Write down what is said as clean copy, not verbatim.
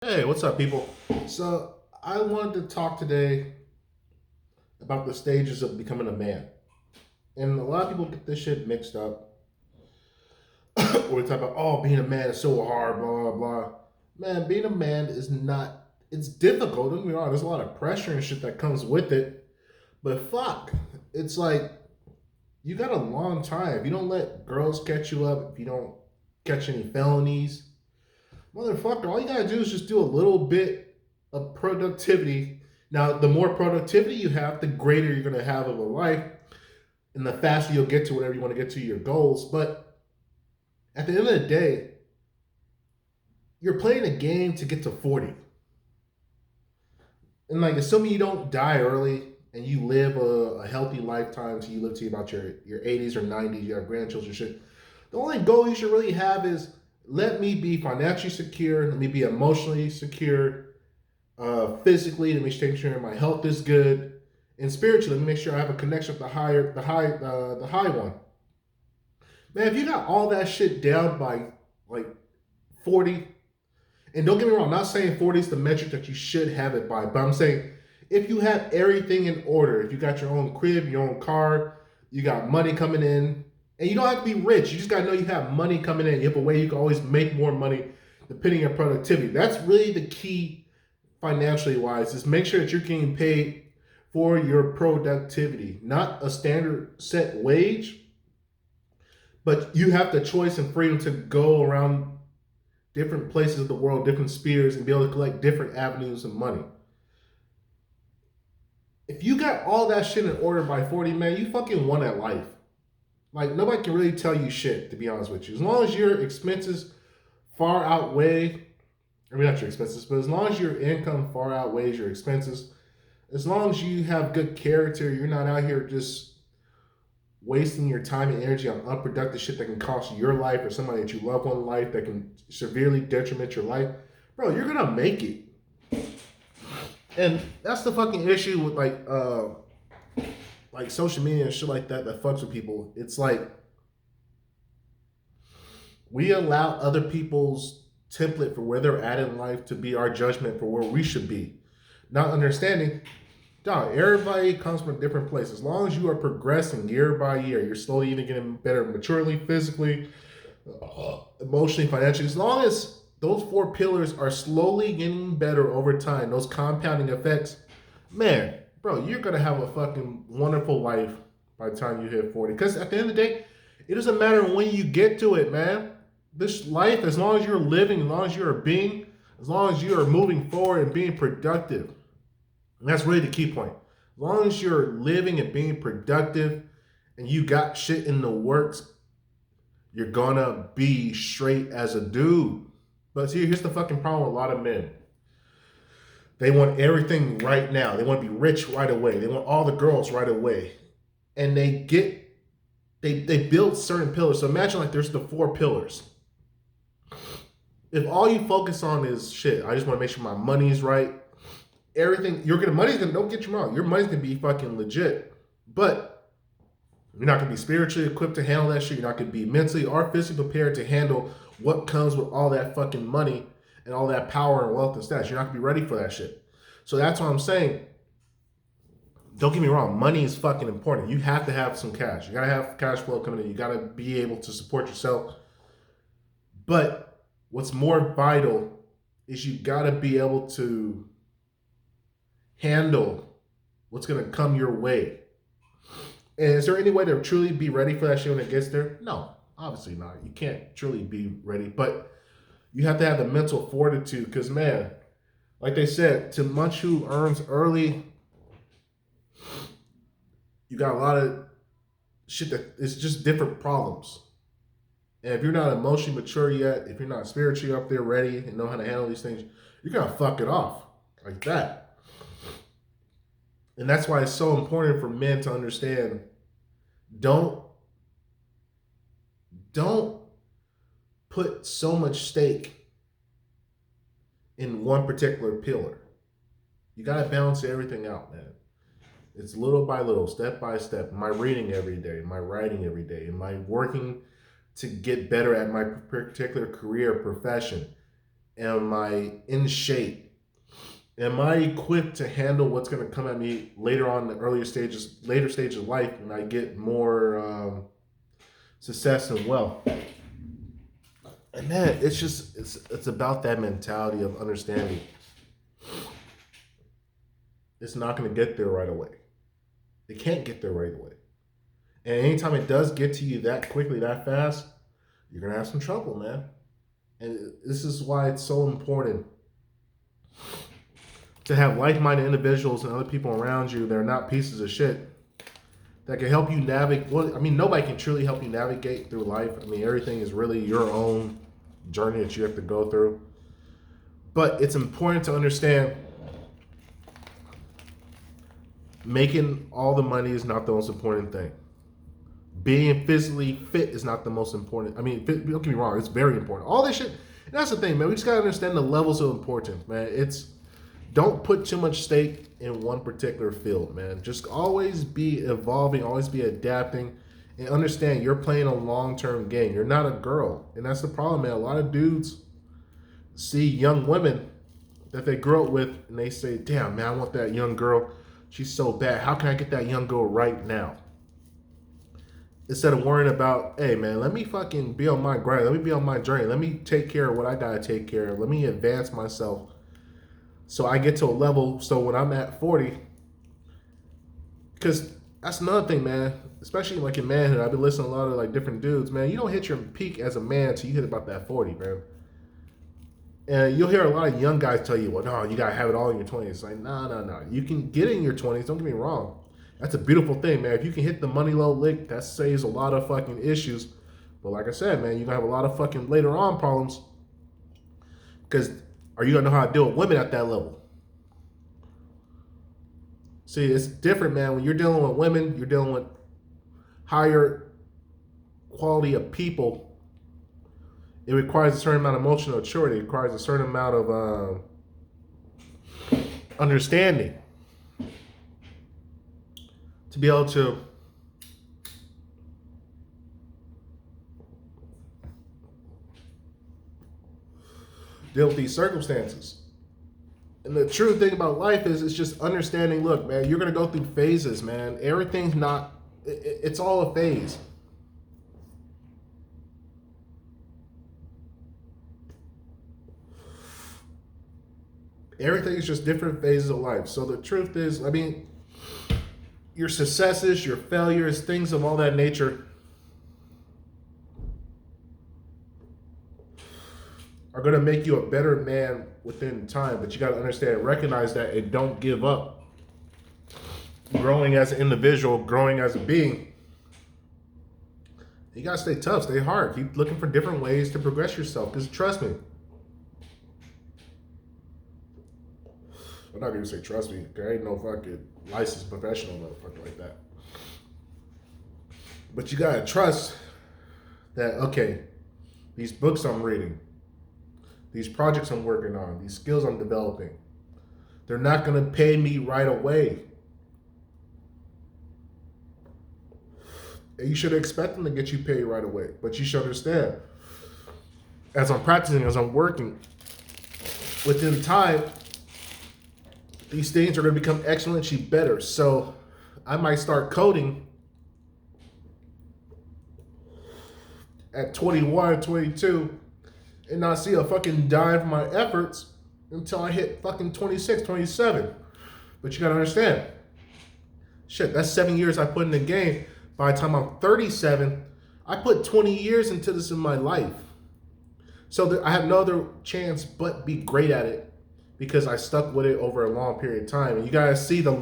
Hey, what's up, people? So, I wanted to talk today about the stages of becoming a man. And a lot of people get this shit mixed up. Where we talk about, oh, being a man is so hard, blah, blah, blah. Man, being a man is not, it's difficult. Don't get me wrong, there's a lot of pressure and shit that comes with it. But fuck, it's like, you got a long time. If you don't let girls catch you up, if you don't catch any felonies, motherfucker, all you gotta do is just do a little bit of productivity. Now, the more productivity you have, the greater you're gonna have of a life, and the faster you'll get to whatever you want to get to your goals. But at the end of the day, you're playing a game to get to 40. And like, assuming you don't die early and you live a healthy lifetime, so you live to about your 80s or 90s, you have grandchildren, shit. The only goal you should really have is let me be financially secure, let me be emotionally secure, physically to make sure my health is good, and spiritually to make sure I have a connection with the high one. Man, if you got all that shit down by like 40, and don't get me wrong, I'm not saying 40 is the metric that you should have it by, but I'm saying if you have everything in order, if you got your own crib, your own car, you got money coming in, and you don't have to be rich, you just gotta know you have money coming in. You have a way you can always make more money depending on productivity. That's really the key financially wise, is make sure that you're getting paid for your productivity, not a standard set wage, but you have the choice and freedom to go around different places of the world, different spheres, and be able to collect different avenues of money. If you got all that shit in order by 40, man, you fucking won at life. Like, nobody can really tell you shit, to be honest with you. As long as your expenses far outweigh, I mean, not your expenses, but as long as your income far outweighs your expenses, as long as you have good character, you're not out here just wasting your time and energy on unproductive shit that can cost your life or somebody that you love one life, that can severely detriment your life, bro, you're gonna make it. And that's the fucking issue with like social media and shit like that fucks with people. It's like we allow other people's template for where they're at in life to be our judgment for where we should be. Not understanding, dog, everybody comes from a different place. As long as you are progressing year by year, you're slowly either getting better maturely, physically, emotionally, financially. As long as those four pillars are slowly getting better over time, those compounding effects, man, bro, you're gonna have a fucking wonderful life by the time you hit 40. Because at the end of the day, it doesn't matter when you get to it, man. This life, as long as you're living, as long as you're being, as long as you are moving forward and being productive, and that's really the key point. As long as you're living and being productive and you got shit in the works, you're gonna be straight as a dude. But see, here's the fucking problem with a lot of men. They want everything right now. They want to be rich right away. They want all the girls right away. And they build certain pillars. So imagine like there's the four pillars. If all you focus on is shit, I just want to make sure my money's right, everything you're gonna money's gonna, don't get you wrong, your money's gonna be fucking legit, but you're not gonna be spiritually equipped to handle that shit. You're not gonna be mentally or physically prepared to handle what comes with all that fucking money and all that power and wealth and status. You're not gonna be ready for that shit. So that's what I'm saying. Don't get me wrong, money is fucking important. You have to have some cash. You gotta have cash flow coming in. You gotta be able to support yourself. But what's more vital is you gotta be able to handle what's going to come your way. And is there any way to truly be ready for that shit when it gets there? No, obviously not. You can't truly be ready, but you have to have the mental fortitude because, man, like they said, to much who earns early, you got a lot of shit that it's just different problems. And if you're not emotionally mature yet, if you're not spiritually up there ready and know how to handle these things, you're going to fuck it off like that. And that's why it's so important for men to understand, don't don't put so much stake in one particular pillar. You got to balance everything out, man. It's little by little, step by step. Am I reading every day? Am I writing every day? Am I working to get better at my particular career, profession? Am I in shape? Am I equipped to handle what's going to come at me later on in the later stages of life when I get more success and wealth? And man, it's about that mentality of understanding. It's not going to get there right away. It can't get there right away. And anytime it does get to you that quickly, that fast, you're going to have some trouble, man. And this is why it's so important to have like-minded individuals and other people around you that are not pieces of shit that can help you navigate. Well, I mean, nobody can truly help you navigate through life. I mean, everything is really your own journey that you have to go through. But it's important to understand making all the money is not the most important thing. Being physically fit is not the most important. I mean, don't get me wrong, it's very important. All this shit, and that's the thing, man. We just gotta understand the levels of importance, man. Don't put too much stake in one particular field, man. Just always be evolving, always be adapting, and understand you're playing a long-term game. You're not a girl, and that's the problem, man. A lot of dudes see young women that they grew up with, and they say, "Damn, man, I want that young girl. She's so bad. How can I get that young girl right now?" Instead of worrying about, hey, man, let me fucking be on my grind. Let me be on my journey. Let me take care of what I gotta take care of. Let me advance myself so I get to a level so when I'm at 40, because that's another thing, man, especially like in manhood. I've been listening to a lot of like different dudes, man. You don't hit your peak as a man until you hit about that 40, man. And you'll hear a lot of young guys tell you, well, no, you gotta have it all in your 20s. It's like, no. You can get it in your 20s, don't get me wrong. That's a beautiful thing, man. If you can hit the money low lick, that saves a lot of fucking issues. But like I said, man, you're gonna have a lot of fucking later on problems. Because are you gonna know how to deal with women at that level? See, it's different, man. When you're dealing with women, you're dealing with higher quality of people. It requires a certain amount of emotional maturity. It requires a certain amount of understanding to be able to deal with these circumstances. And the true thing about life is it's just understanding, look, man, you're going to go through phases, man. Everything's not, it's all a phase. Everything is just different phases of life. So the truth is, I mean, your successes, your failures, things of all that nature are going to make you a better man within time. But you got to understand, recognize that, and don't give up. Growing as an individual, growing as a being, you got to stay tough, stay hard. Keep looking for different ways to progress yourself. Because trust me, I'm not going to say trust me. There ain't no fucking licensed professional motherfucker like that. But you got to trust that, okay, these books I'm reading, these projects I'm working on, these skills I'm developing, they're not going to pay me right away. And you should expect them to get you paid right away. But you should understand, as I'm practicing, as I'm working, within time, these things are going to become exponentially better. So I might start coding at 21, 22, and not see a fucking dime from my efforts until I hit fucking 26, 27. But you got to understand, shit, that's 7 years I put in the game. By the time I'm 37, I put 20 years into this in my life. So I have no other chance but be great at it, because I stuck with it over a long period of time. And you guys see the